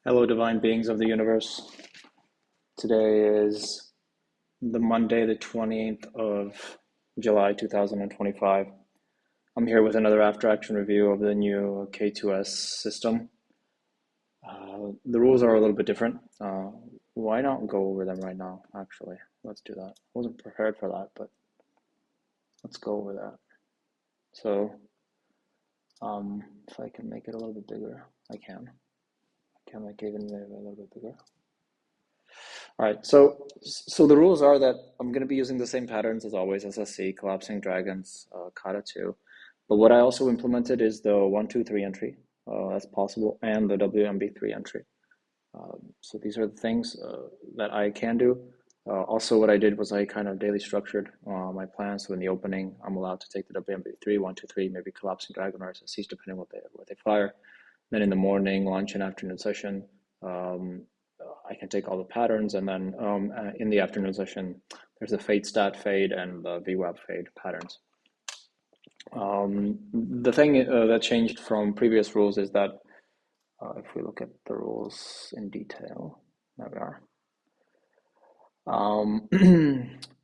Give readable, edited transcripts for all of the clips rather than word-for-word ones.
Hello, divine beings of the universe. Today is the Monday, the 20th of July, 2025. I'm here with another after action review of the new K2S system. The rules are a little bit different. Why not go over them right now? Actually, let's do that. I wasn't prepared for that, but let's go over that. So, if I can make it a little bit bigger, I can. I can make it even a little bit bigger. All right, so the rules are that I'm going to be using the same patterns as always, SSC, Collapsing Dragons, Kata 2. But what I also implemented is the 1, 2, 3 entry, as possible, and the WMB3 entry. So these are the things that I can do. Also, what I did was I kind of daily structured my plan. So in the opening, I'm allowed to take the WMB3, 1, 2, 3, maybe Collapsing Dragon or SSCs, depending on what they fire. Then in the morning, lunch, and afternoon session, um, I can take all the patterns, and then in the afternoon session, there's the fade stat fade and the VWAP fade patterns. The thing that changed from previous rules is that if we look at the rules in detail, there we are.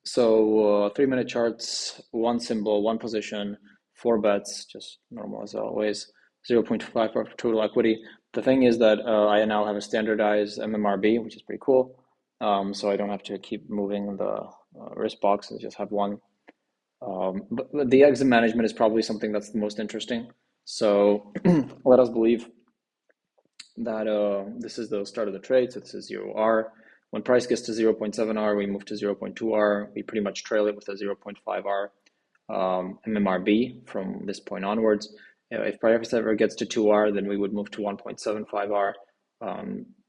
So 3-minute charts, one symbol, one position, 4 bets, just normal as always, 0.5 for total equity. The thing is that I now have a standardized MMRB, which is pretty cool. So I don't have to keep moving the risk box, I just have one. But the exit management is probably something that's the most interesting. So let us believe that this is the start of the trade. So this is 0R. When price gets to 0.7R, we move to 0.2R. We pretty much trail it with a 0.5R MMRB from this point onwards. If price ever gets to 2R, then we would move to 1.75R.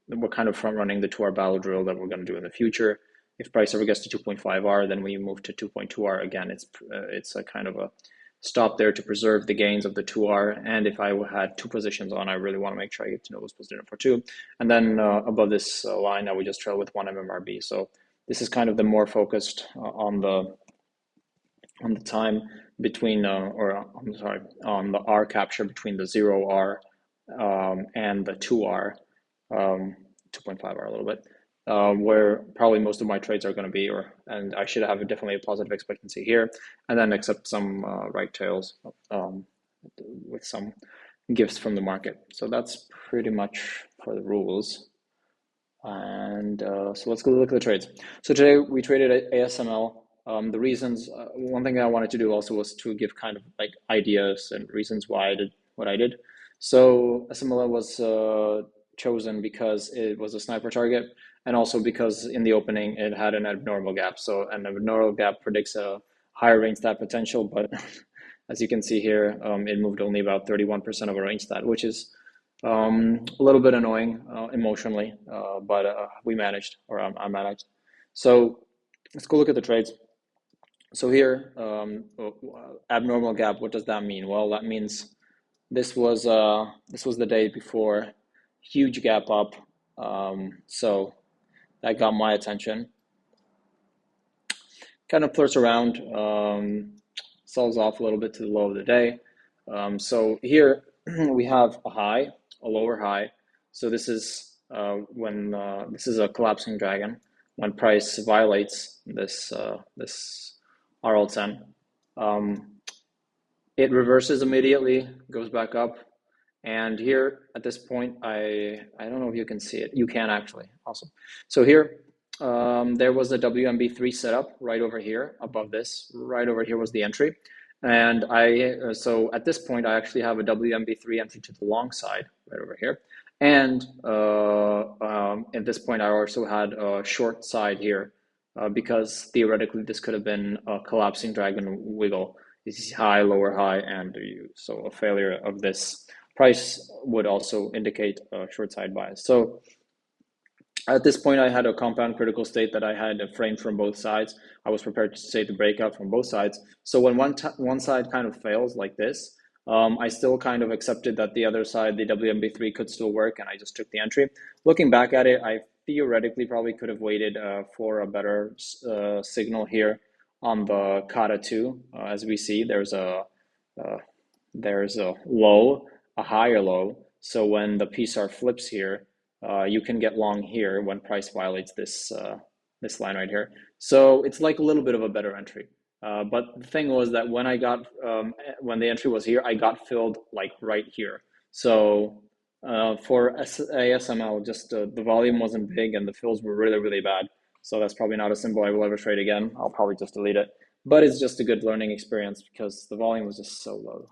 We're kind of front running the 2R battle drill that we're going to do in the future. If price ever gets to 2.5R, then we move to 2.2R. Again, it's a kind of a stop there to preserve the gains of the 2R. And if I had two positions on, I really want to make sure I get to know this position for two. And then above this line, I would just trail with one MMRB. So this is kind of the more focused on the time between, on the R capture between the 0R and the 2R, 2.5R a little bit. Where probably most of my trades are going to be, and I should have definitely a positive expectancy here, and then accept some right tails with some gifts from the market. So that's pretty much for the rules. And so let's go look at the trades. So today we traded ASML. The reasons, one thing I wanted to do also was to give kind of like ideas and reasons why I did what I did. So SML was chosen because it was a sniper target, and also because in the opening it had an abnormal gap. So an abnormal gap predicts a higher range stat potential, but as you can see here, it moved only about 31% of a range stat, which is a little bit annoying emotionally, but we managed, or I managed. So let's go look at the trades. So here, abnormal gap. What does that mean? Well, that means this was the day before, huge gap up. So that got my attention. Kind of flirts around, sells off a little bit to the low of the day. So here we have a high, a lower high. So this is when this is a collapsing dragon. When price violates this RL10, it reverses immediately, goes back up, and here at this point, I don't know if you can see it. You can actually. Awesome. So here, there was a WMB3 setup right over here, above this. Right over here was the entry. And so at this point, I actually have a WMB3 entry to the long side, right over here. And at this point, I also had a short side here, because theoretically, this could have been a collapsing dragon wiggle. This is high, lower high, and so a failure of this price would also indicate a short side bias. So at this point, I had a compound critical state that I had framed from both sides. I was prepared to take the breakout from both sides. So when one side kind of fails like this, I still kind of accepted that the other side, the WMB3, could still work, and I just took the entry. Looking back at it, I theoretically probably could have waited for a better signal here on the Kata 2. As we see, there's a low, a higher low. So when the PSAR flips here, you can get long here when price violates this line right here. So it's like a little bit of a better entry. But the thing was that when the entry was here, I got filled like right here. So for ASML, just the volume wasn't big and the fills were really, really bad. So that's probably not a symbol I will ever trade again. I'll probably just delete it. But it's just a good learning experience because the volume was just so low.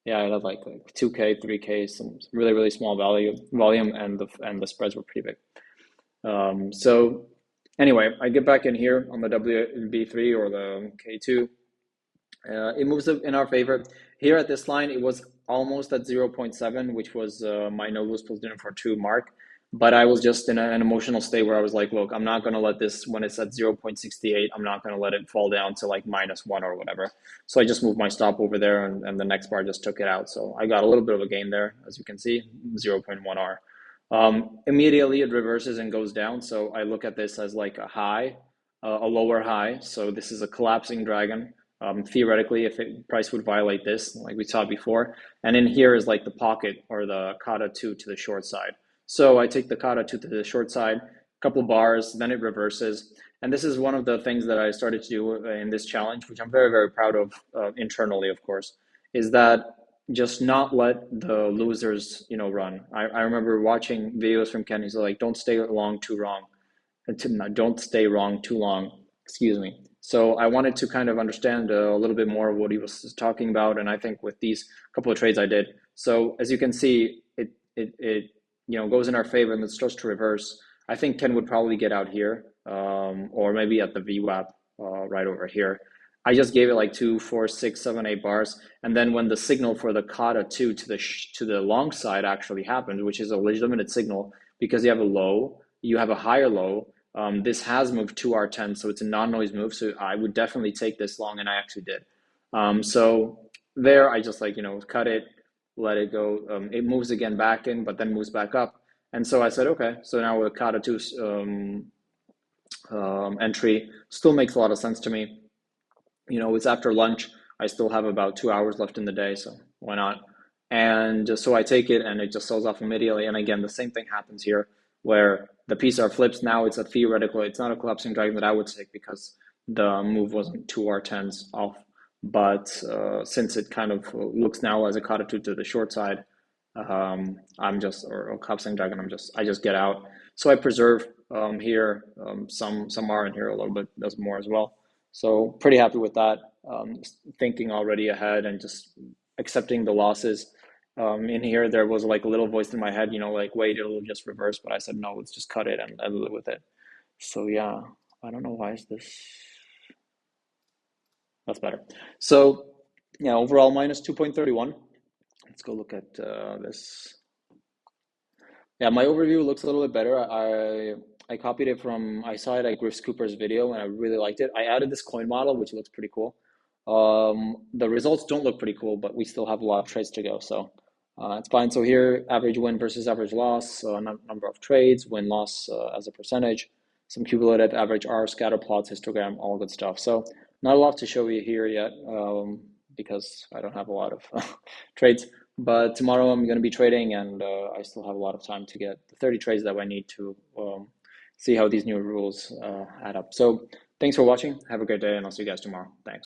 Yeah, I had like 2K, 3K, some really, really small volume, and the spreads were pretty big. So anyway, I get back in here on the WB3 or the K2. It moves in our favor. Here at this line, it was almost at 0.7, which was my no lose position for 2 mark. But I was just in an emotional state where I was like, look, I'm not going to let this, when it's at 0.68, I'm not going to let it fall down to like -1 or whatever. So I just moved my stop over there, and the next bar just took it out. So I got a little bit of a gain there, as you can see, 0.1 R. Immediately it reverses and goes down. So I look at this as like a high, a lower high. So this is a collapsing dragon. Theoretically, if price would violate this, like we saw before, and in here is like the pocket or the kata 2 to the short side. So I take the kata 2 to the short side, a couple bars, then it reverses. And this is one of the things that I started to do in this challenge, which I'm very, very proud of internally, of course, is that just not let the losers, run. I remember watching videos from Ken. He's like, don't stay long too wrong. Don't stay wrong too long. Excuse me. So I wanted to kind of understand a little bit more of what he was talking about, and I think with these couple of trades I did. So as you can see, it goes in our favor and it starts to reverse. I think Ken would probably get out here, or maybe at the VWAP right over here. I just gave it like 2, 4, 6, 7, 8 bars, and then when the signal for the kata 2 to the long side actually happened, which is a legitimate signal because you have a low, you have a higher low. This has moved to R10, so it's a non-noise move. So I would definitely take this long, and I actually did. So there, I just cut it, let it go. It moves again back in, but then moves back up. And so I said, okay. So now with kata 2 entry still makes a lot of sense to me. It's after lunch. I still have about 2 hours left in the day, so why not? And so I take it, and it just sells off immediately. And again, the same thing happens here, where the PSR flips. Now it's a theoretical. It's not a collapsing dragon that I would take because the move wasn't 2 R10s off. But since it kind of looks now as a kata 2 to the short side, I'm just, or a collapsing dragon, I just get out. So I preserve here, some are in here a little bit, does more as well. So pretty happy with that. Thinking already ahead and just accepting the losses. In here, there was like a little voice in my head, like, wait, it'll just reverse. But I said, no, let's just cut it and live with it. So yeah, I don't know why is this. That's better. So yeah, overall minus 2.31. Let's go look at this. Yeah, my overview looks a little bit better. I copied it I saw it at Griff Cooper's video and I really liked it. I added this coin model, which looks pretty cool. The results don't look pretty cool, but we still have a lot of trades to go. So it's fine. So here, average win versus average loss, number of trades, win loss as a percentage, some cumulative average R, scatter plots, histogram, all good stuff. So not a lot to show you here yet because I don't have a lot of trades. But tomorrow I'm going to be trading, and I still have a lot of time to get the 30 trades that I need to see how these new rules add up. So thanks for watching. Have a great day, and I'll see you guys tomorrow. Thanks.